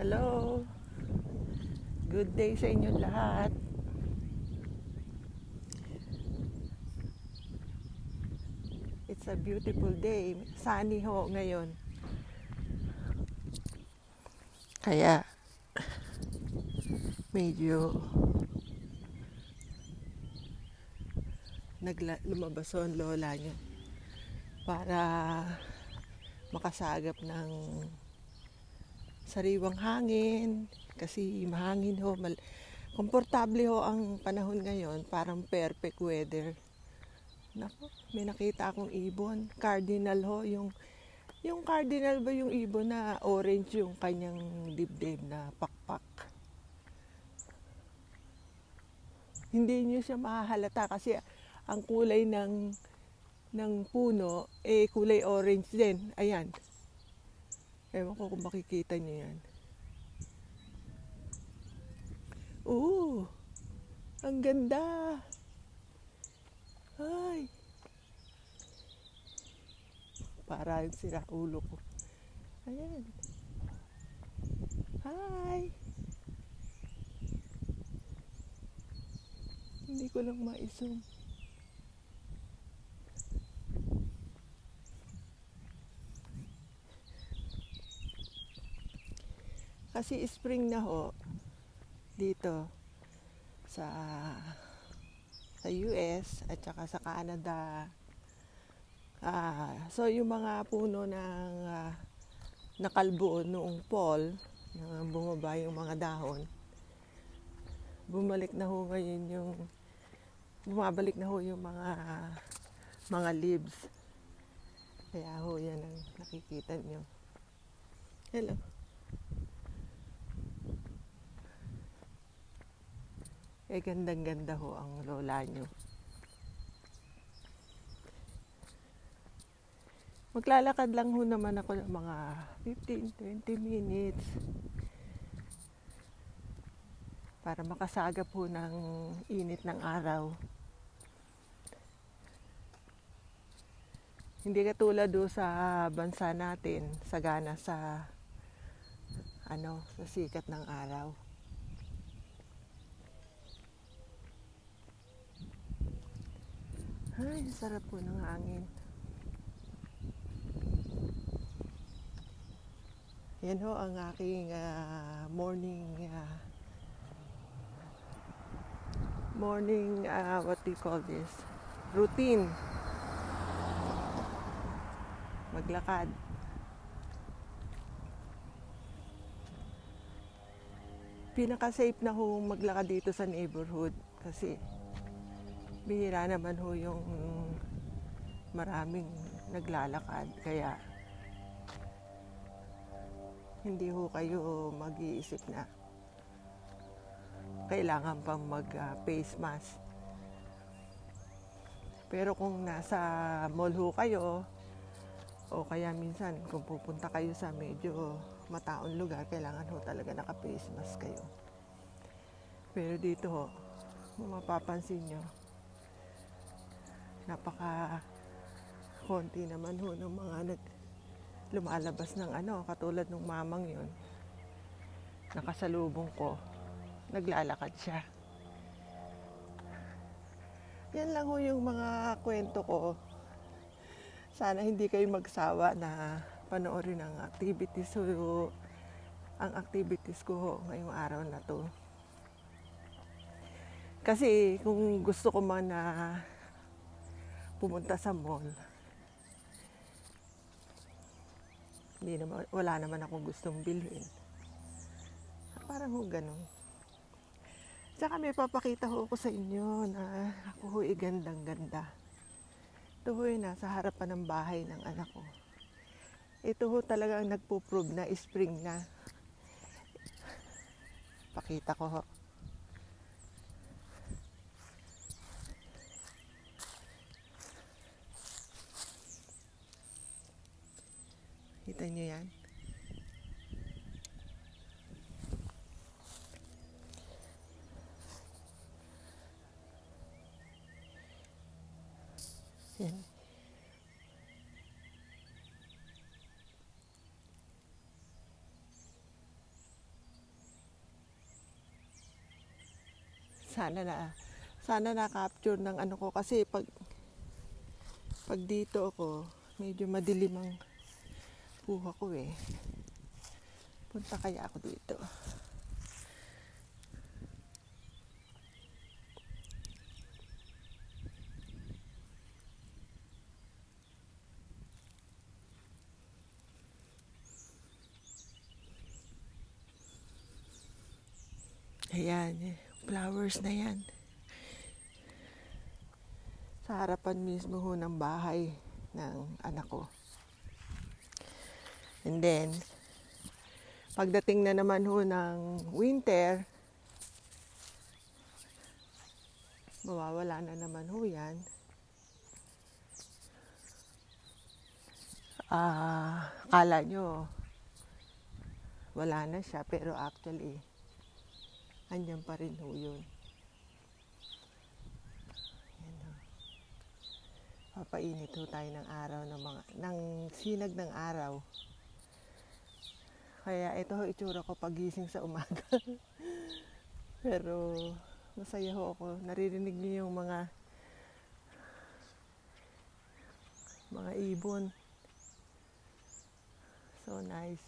Hello. Good day sa inyong lahat. It's a beautiful day. Sunny ho ngayon. Kaya medyo lumabas ho ang lola nyo para makasagap ng sariwang hangin kasi mahangin ho. Komportable ho ang panahon ngayon, parang perfect weather. Nako, may nakita akong ibon. Cardinal ho, yung cardinal ba yung ibon na orange yung kanyang dibdib na pakpak. Hindi niyo siya mahahalata kasi ang kulay ng puno kulay orange din. Ayan. Ewan ko kung makikita niyo yan. Ang ganda. Ay. Para yung sira ulo ko. Ayan. Hi. Hindi ko lang ma-zoom. Kasi spring na ho dito sa US at saka sa Canada. So yung mga puno ng nakalbo noong fall, bumaba yung mga dahon, bumabalik na ho yung mga leaves. Kaya ho yan ang nakikita nyo. Hello. Gandang-ganda ho ang lola nyo. Maglalakad lang ho naman ako ng mga 15-20 minutes para makasagap ho ng init ng araw. Hindi katulad do sa bansa natin, sagana sa sikat ng araw. Ay, sarap po ng hangin. Yan ho ang aking morning what do you call this? Routine. Maglakad. Pinaka-safe na ho maglakad dito sa neighborhood kasi bihira naman ho yung maraming naglalakad, kaya hindi ho kayo mag-iisip na kailangan pang mag-face mask. Pero kung nasa mall ho kayo o kaya minsan kung pupunta kayo sa medyo mataong lugar, kailangan ho talaga naka-face mask kayo. Pero dito ho, kung mapapansin nyo, napaka konti naman ho ng mga lumalabas ng katulad ng mamang yun, nakasalubong ko, naglalakad siya. Yan lang ho yung mga kwento ko. Sana hindi kayo magsawa na panoorin ang activities ho, ang activities ko ho ngayong araw na to. Kasi kung gusto ko man na pumunta sa mall, wala naman akong gustong bilhin. Parang ho ganun. Tsaka may papakita ho ako sa inyo na ako ho gandang-ganda. Ito ho nasa harapan ng bahay ng anak ko. Ito ho talagang nagpo-prove na spring na. Pakita ko ho. Kita nyo yan? Yan. Sana na sana na-capture ng ano ko kasi pag dito ako, medyo madilim ang kuha ko eh. Punta kaya ako dito. Ayan, flowers na yan. Sa harapan mismo ho ng bahay ng anak ko. And then, pagdating na naman ho ng winter, mawawala na naman ho yan. Akala nyo, wala na siya, pero actually, andyan pa rin ho yun. Papainit ho tayo ng araw ng sinag ng araw. Kaya ito ho itsura ko pagising sa umaga. Pero masaya ho ako. Naririnig niyo yung mga ibon. So nice.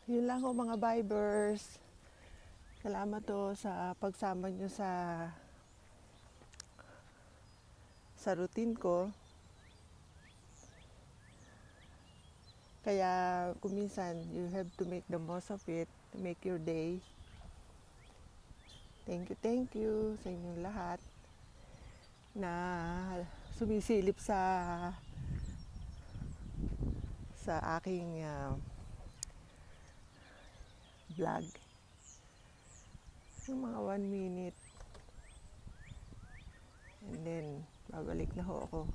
Yun lang ho mga vibers. Salamat ho sa pagsama nyo sa routine ko. Kaya kuminsan, you have to make the most of it, to make your day. Thank you sa inyong lahat na sumisilip sa aking vlog. Yung mga 1 minute. And then, babalik na ho ako.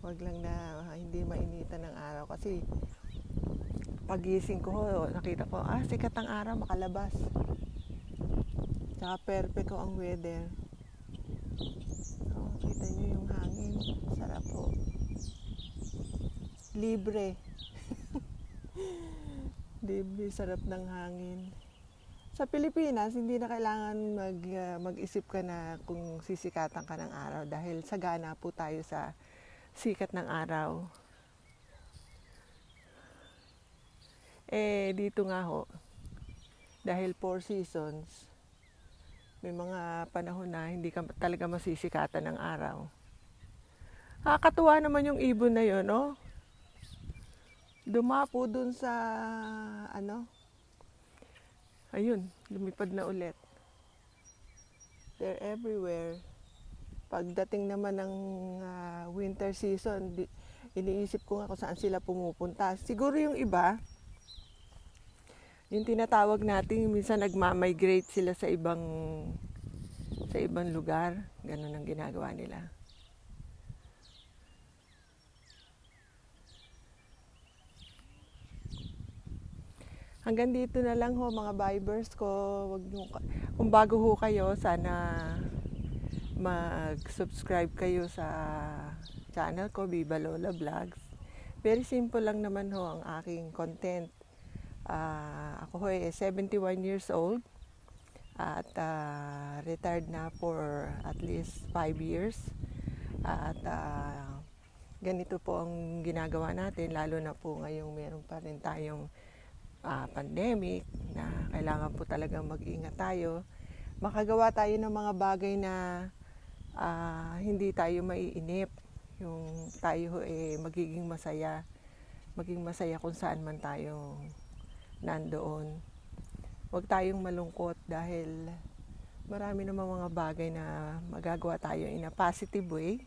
Wag lang na hindi mainitan ng araw kasi pagising ko ho, nakita ko, sikat ang araw, makalabas. Tsaka perfect ho ang weather. So, kita nyo yung hangin. Sarap ho. Libre. Libre, sarap ng hangin. Sa Pilipinas, hindi na kailangan mag-isip ka na kung sisikatan ka ng araw dahil sagana po tayo sa sikat ng araw. Dito nga ho, dahil 4 seasons, may mga panahon na hindi ka talaga masisikatan ng araw. Nakakatuwa naman yung ibon na yun, no? Dumapo dun sa, ayun, lumipad na ulit. They're everywhere. Pagdating naman ng winter season, iniisip ko nga kung saan sila pumupunta. Siguro yung iba, yung tinatawag natin, minsan nagmamigrate sila sa ibang lugar. Ganun ang ginagawa nila. Hanggang dito na lang ho mga vibers ko. Kung bago ho kayo, sana mag-subscribe kayo sa channel ko, Viva Lola Vlogs. Very simple lang naman ho ang aking content. Ako ho 71 years old at retired na for at least 5 years. At ganito po ang ginagawa natin, lalo na po ngayong meron pa rin tayong pandemic na kailangan po talagang mag-ingat tayo. Makagawa tayo ng mga bagay na hindi tayo maiinip. Yung tayo magiging masaya. Maging masaya kung saan man tayo nandoon. Huwag tayong malungkot dahil marami namang mga bagay na magagawa tayo in a positive way.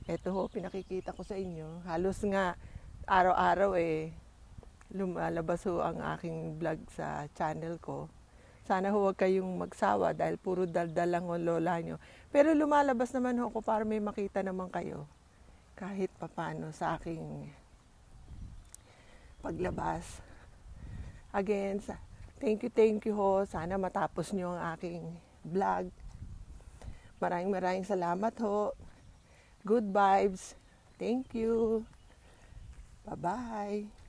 Ito ho, pinakikita ko sa inyo. Halos nga araw-araw lumalabas ho ang aking vlog sa channel ko. Sana huwag kayong magsawa dahil puro daldal lang ang lola nyo. Pero lumalabas naman ho ako para may makita naman kayo. Kahit papano sa aking paglabas. Again, thank you ho. Sana matapos nyo ang aking vlog. Maraming salamat ho. Good vibes. Thank you. Bye-bye.